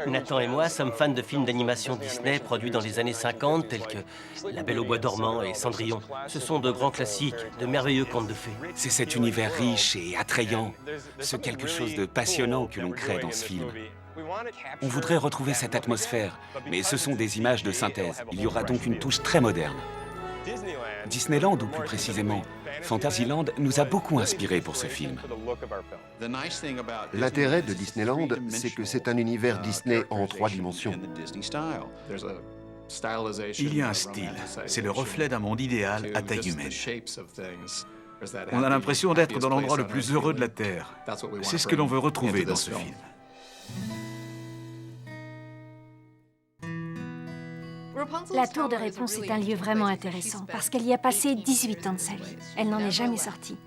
Nathan et moi sommes fans de films d'animation Disney produits dans les années 50, tels que La Belle au bois dormant et Cendrillon. Ce sont de grands classiques, de merveilleux contes de fées. C'est cet univers riche et attrayant, ce quelque chose de passionnant que l'on crée dans ce film. On voudrait retrouver cette atmosphère, mais ce sont des images de synthèse. Il y aura donc une touche très moderne. Disneyland, ou plus précisément Fantasyland, nous a beaucoup inspiré pour ce film. L'intérêt de Disneyland, c'est que c'est un univers Disney en 3 dimensions. Il y a un style, c'est le reflet d'un monde idéal à taille humaine. On a l'impression d'être dans l'endroit le plus heureux de la Terre. C'est ce que l'on veut retrouver dans ce film. La tour de réponse est un lieu vraiment intéressant parce qu'elle y a passé 18 ans de sa vie. Elle n'en est jamais sortie.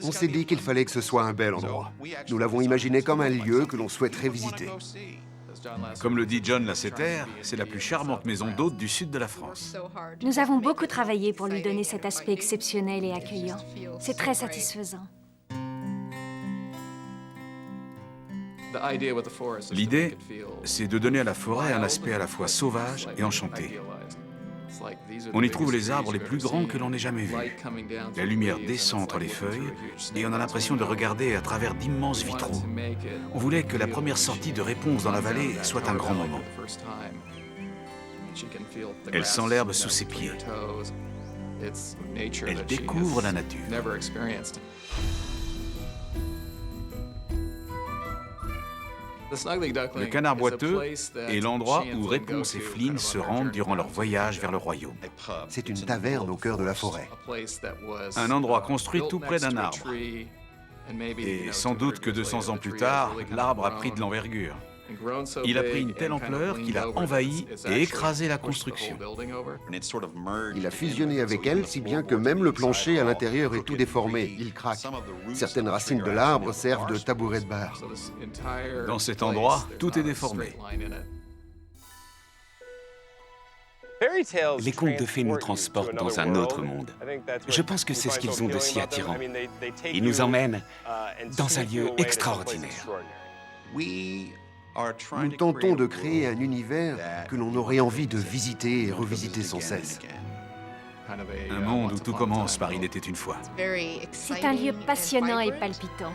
On s'est dit qu'il fallait que ce soit un bel endroit. Nous l'avons imaginé comme un lieu que l'on souhaiterait visiter. Comme le dit John Lasseter, c'est la plus charmante maison d'hôtes du sud de la France. Nous avons beaucoup travaillé pour lui donner cet aspect exceptionnel et accueillant. C'est très satisfaisant. L'idée, c'est de donner à la forêt un aspect à la fois sauvage et enchanté. On y trouve les arbres les plus grands que l'on ait jamais vus. La lumière descend entre les feuilles et on a l'impression de regarder à travers d'immenses vitraux. On voulait que la première sortie de Réponse dans la vallée soit un grand moment. Elle sent l'herbe sous ses pieds. Elle découvre la nature. Le canard boiteux est l'endroit où Réponse et Flynn se rendent durant leur voyage vers le royaume. C'est une taverne au cœur de la forêt. Un endroit construit tout près d'un arbre. Et sans doute que 200 ans plus tard, l'arbre a pris de l'envergure. Il a pris une telle ampleur qu'il a envahi et écrasé la construction. Il a fusionné avec elle, si bien que même le plancher à l'intérieur est tout déformé. Il craque. Certaines racines de l'arbre servent de tabouret de bar. Dans cet endroit, tout est déformé. Les contes de fées nous transportent dans un autre monde. Je pense que c'est ce qu'ils ont de si attirant. Ils nous emmènent dans un lieu extraordinaire. Nous tentons de créer un univers que l'on aurait envie de visiter et revisiter sans cesse. Un monde où tout commence par Il était une fois. C'est un lieu passionnant et palpitant.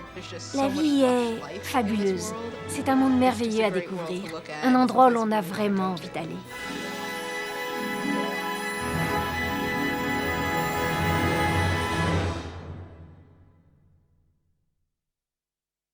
La vie est fabuleuse. C'est un monde merveilleux à découvrir. Un endroit où l'on a vraiment envie d'aller.